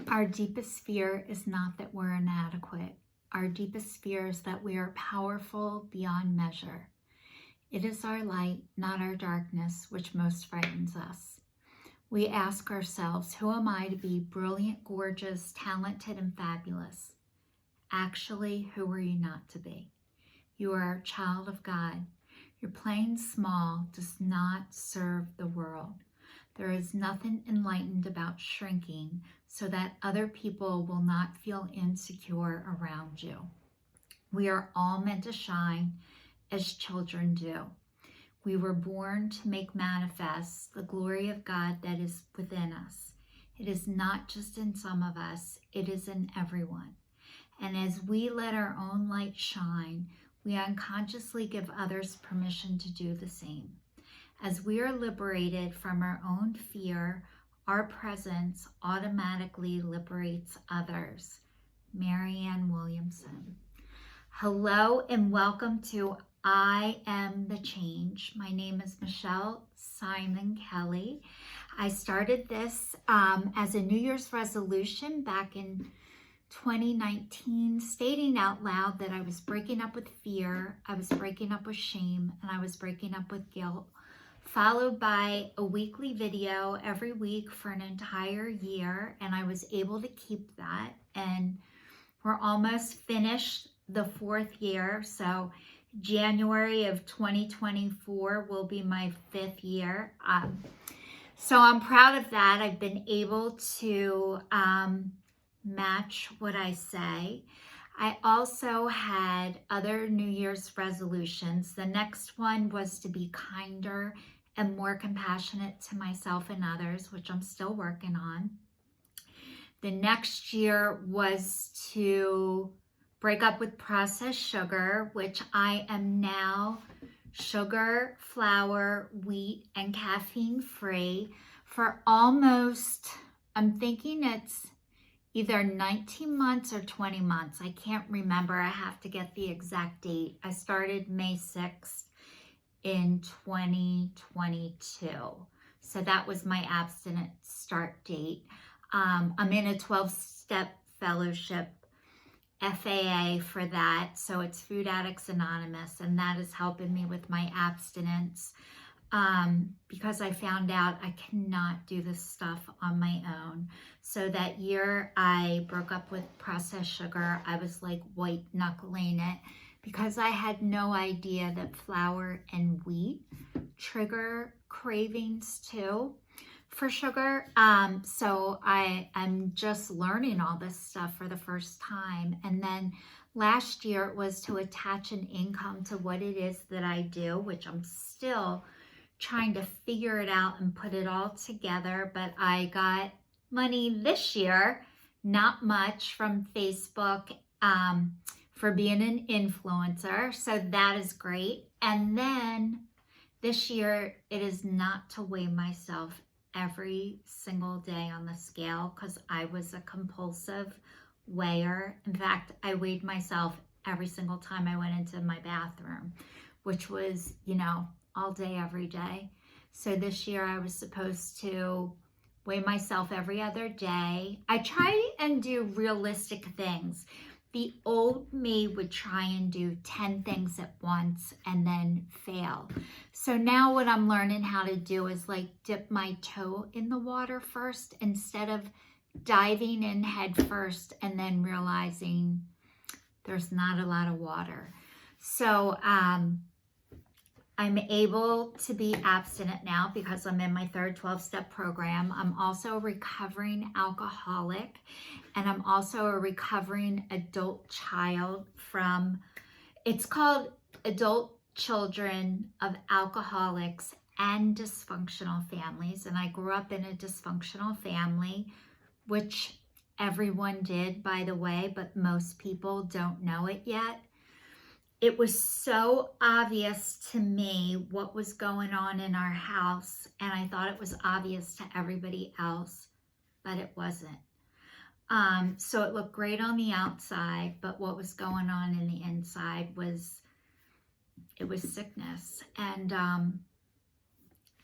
Our deepest fear is not that we're inadequate. Our deepest fear is that we are powerful beyond measure. It is our light, not our darkness, which most frightens us. We ask ourselves, who am I to be brilliant, gorgeous, talented, and fabulous? Actually, who are you not to be? You are a child of God. Your playing small does not serve the world. There is nothing enlightened about shrinking so that other people will not feel insecure around you. We are all meant to shine as children do. We were born to make manifest the glory of God that is within us. It is not just in some of us, it is in everyone. And as we let our own light shine, we unconsciously give others permission to do the same. As we are liberated from our own fear, our presence automatically liberates others. Marianne Williamson. Hello and welcome to I Am the Change. My name is Michelle Simon Kelly. I started this as a New Year's resolution back in 2019, stating out loud that I was breaking up with fear, I was breaking up with shame, and I was breaking up with guilt, followed by a weekly video every week for an entire year, and I was able to keep that, and we're almost finished the 4th year, so January of 2024 will be my 5th year. So I'm proud of that. I've been able to match what I say. I also had other New Year's resolutions. The next one was to be kinder and more compassionate to myself and others, which I'm still working on. The next year was to break up with processed sugar, which I am now sugar, flour, wheat, and caffeine free for almost, I'm thinking it's either 19 months or 20 months. I can't remember. I have to get the exact date. I started May 6th in 2022. So that was my abstinence start date. I'm in a 12-step fellowship, FAA, for that. So it's Food Addicts Anonymous, and that is helping me with my abstinence because I found out I cannot do this stuff on my own. So that year I broke up with processed sugar. I was like white knuckling it because I had no idea that flour and wheat trigger cravings too for sugar. So I'm just learning all this stuff for the first time. And then last year it was to attach an income to what it is that I do, which I'm still trying to figure it out and put it all together. But I got money this year, not much, from Facebook for being an influencer. So that is great. And then this year it is not to weigh myself every single day on the scale because I was a compulsive weigher. In fact, I weighed myself every single time I went into my bathroom, which was, all day, every day. So this year I was supposed to weigh myself every other day. I try and do realistic things. The old me would try and do 10 things at once and then fail. So now what I'm learning how to do is like dip my toe in the water first instead of diving in head first and then realizing there's not a lot of water. So I'm able to be abstinent now because I'm in my 3rd 12-step program. I'm also a recovering alcoholic, and I'm also a recovering adult child from, it's called Adult Children of Alcoholics and Dysfunctional Families. And I grew up in a dysfunctional family, which everyone did, by the way, but most people don't know it yet. It was so obvious to me what was going on in our house, and I thought it was obvious to everybody else, but it wasn't. So it looked great on the outside, but what was going on in the inside was sickness. And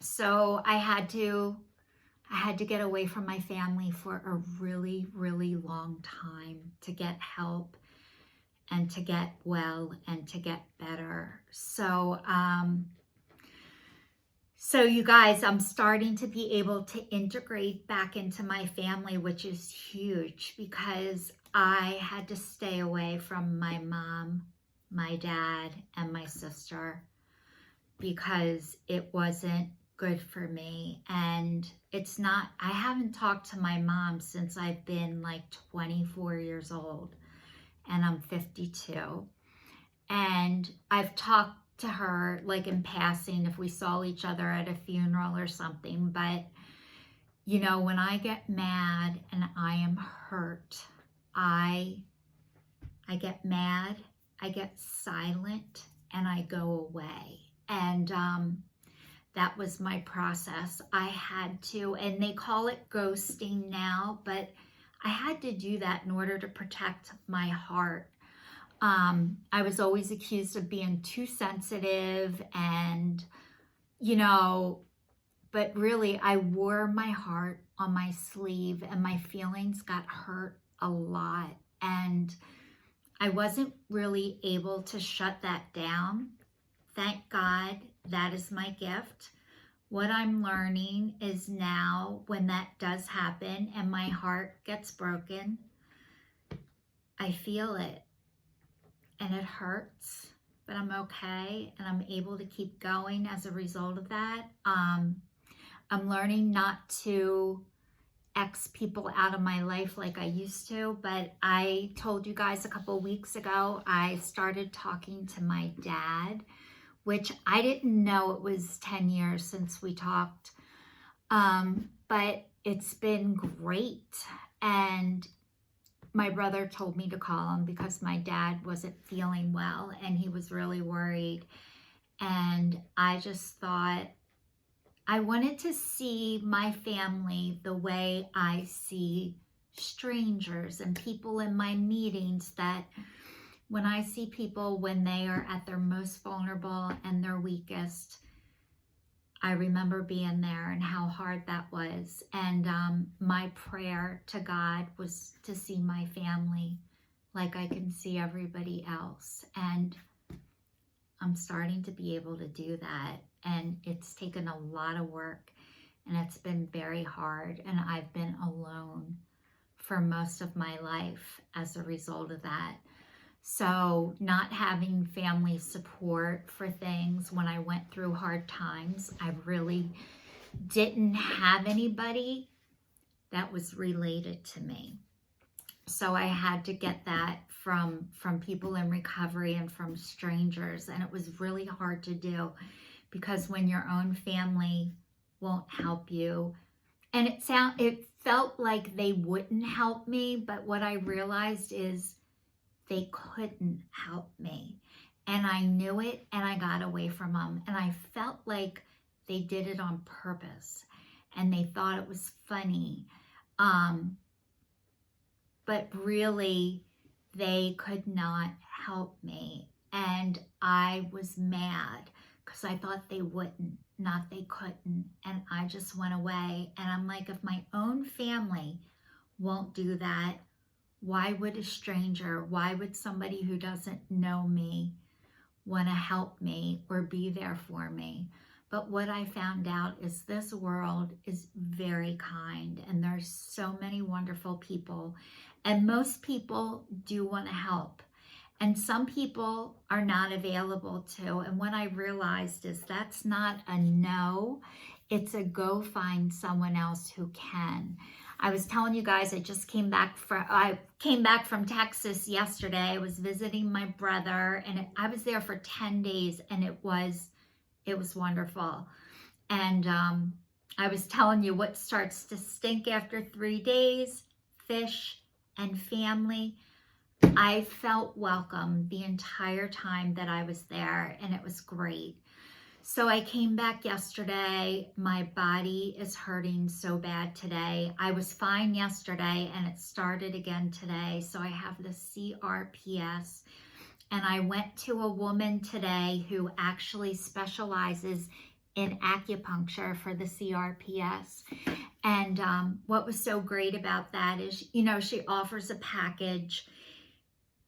so I had to I had to get away from my family for a really, really long time to get help and to get well and to get better. So you guys, I'm starting to be able to integrate back into my family, which is huge because I had to stay away from my mom, my dad, and my sister because it wasn't good for me. And I haven't talked to my mom since I've been like 24 years old, and I'm 52. And I've talked to her like in passing if we saw each other at a funeral or something. But, you know, when I get mad and I am hurt, I get mad, I get silent, and I go away. And that was my process. I had to, and they call it ghosting now, but I had to do that in order to protect my heart. I was always accused of being too sensitive and, you know, but really I wore my heart on my sleeve and my feelings got hurt a lot. And I wasn't really able to shut that down. Thank God, that is my gift. What I'm learning is now when that does happen and my heart gets broken, I feel it and it hurts, but I'm okay and I'm able to keep going as a result of that. I'm learning not to X people out of my life like I used to, but I told you guys a couple weeks ago, I started talking to my dad, which I didn't know it was 10 years since we talked. But it's been great. And my brother told me to call him because my dad wasn't feeling well and he was really worried. And I just thought I wanted to see my family the way I see strangers and people in my meetings, that when I see people when they are at their most vulnerable and their weakest, I remember being there and how hard that was. And my prayer to God was to see my family like I can see everybody else. And I'm starting to be able to do that. And it's taken a lot of work and it's been very hard. And I've been alone for most of my life as a result of that. So not having family support for things when I went through hard times, I really didn't have anybody that was related to me. So I had to get that from people in recovery and from strangers. And it was really hard to do because when your own family won't help you, and it felt like they wouldn't help me, but what I realized is they couldn't help me. And I knew it and I got away from them. And I felt like they did it on purpose and they thought it was funny. But really, they could not help me. And I was mad because I thought they wouldn't, not they couldn't. And I just went away. And I'm like, if my own family won't do that, why would a stranger, why would somebody who doesn't know me want to help me or be there for me? But what I found out is this world is very kind and there's so many wonderful people, and most people do want to help. And some people are not available to. And what I realized is that's not a no, it's a go find someone else who can. I was telling you guys, I came back from Texas yesterday. I was visiting my brother and I was there for 10 days and it was wonderful. And I was telling you what starts to stink after 3 days, fish and family. I felt welcome the entire time that I was there and it was great. So I came back yesterday. My body is hurting so bad today. I was fine yesterday and it started again today. So I have the CRPS. And I went to a woman today who actually specializes in acupuncture for the CRPS. And what was so great about that is, you know, she offers a package.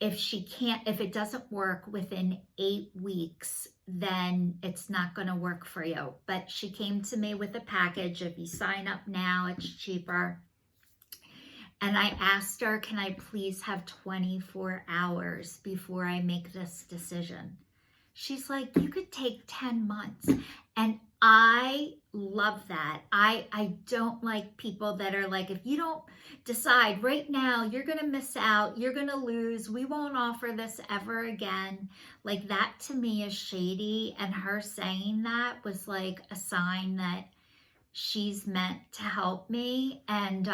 If it doesn't work within 8 weeks, then it's not going to work for you. But she came to me with a package. If you sign up now, it's cheaper. And I asked her, can I please have 24 hours before I make this decision? She's like, you could take 10 months. And I love that. I don't like people that are like, if you don't decide right now, you're going to miss out, you're going to lose, we won't offer this ever again. Like, that to me is shady. And her saying that was like a sign that she's meant to help me. And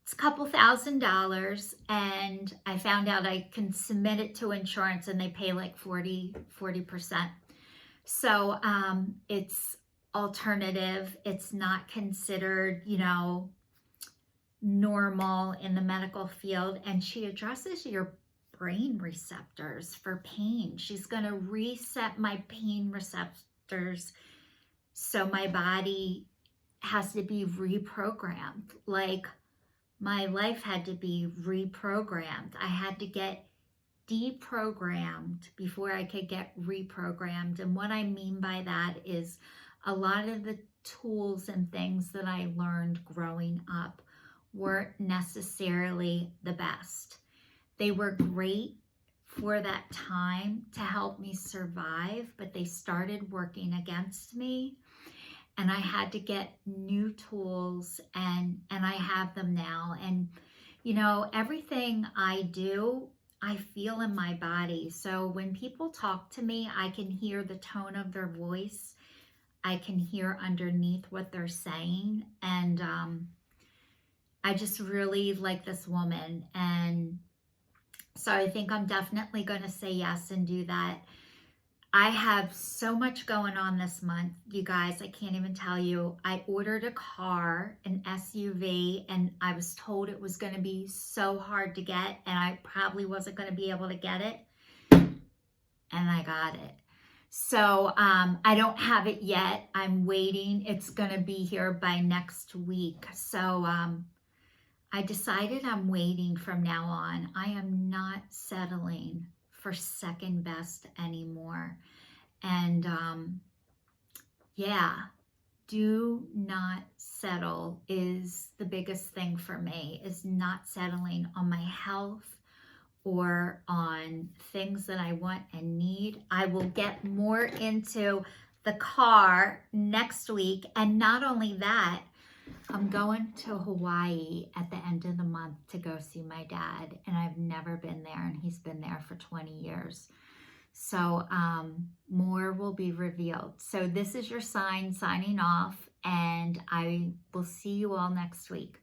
it's a couple $1,000, and I found out I can submit it to insurance and they pay like 40%. So it's alternative. It's not considered, you know, normal in the medical field. And she addresses your brain receptors for pain. She's going to reset my pain receptors so my body has to be reprogrammed. Like, my life had to be reprogrammed. I had to get deprogrammed before I could get reprogrammed. And what I mean by that is a lot of the tools and things that I learned growing up weren't necessarily the best. They were great for that time to help me survive, but they started working against me. And I had to get new tools, and I have them now. And, you know, everything I do, I feel in my body. So when people talk to me, I can hear the tone of their voice. I can hear underneath what they're saying. And I just really like this woman. And so I think I'm definitely going to say yes and do that. I have so much going on this month, you guys. I can't even tell you. I ordered a car, an SUV, and I was told it was going to be so hard to get, and I probably wasn't going to be able to get it, and I got it. So I don't have it yet. I'm waiting. It's going to be here by next week. So I decided I'm waiting from now on. I am not settling for second best anymore. And yeah, do not settle is the biggest thing for me, is not settling on my health or on things that I want and need. I will get more into the car next week. And not only that, I'm going to Hawaii at the end of the month to go see my dad, and I've never been there, and he's been there for 20 years. So more will be revealed. So this is your sign signing off, and I will see you all next week.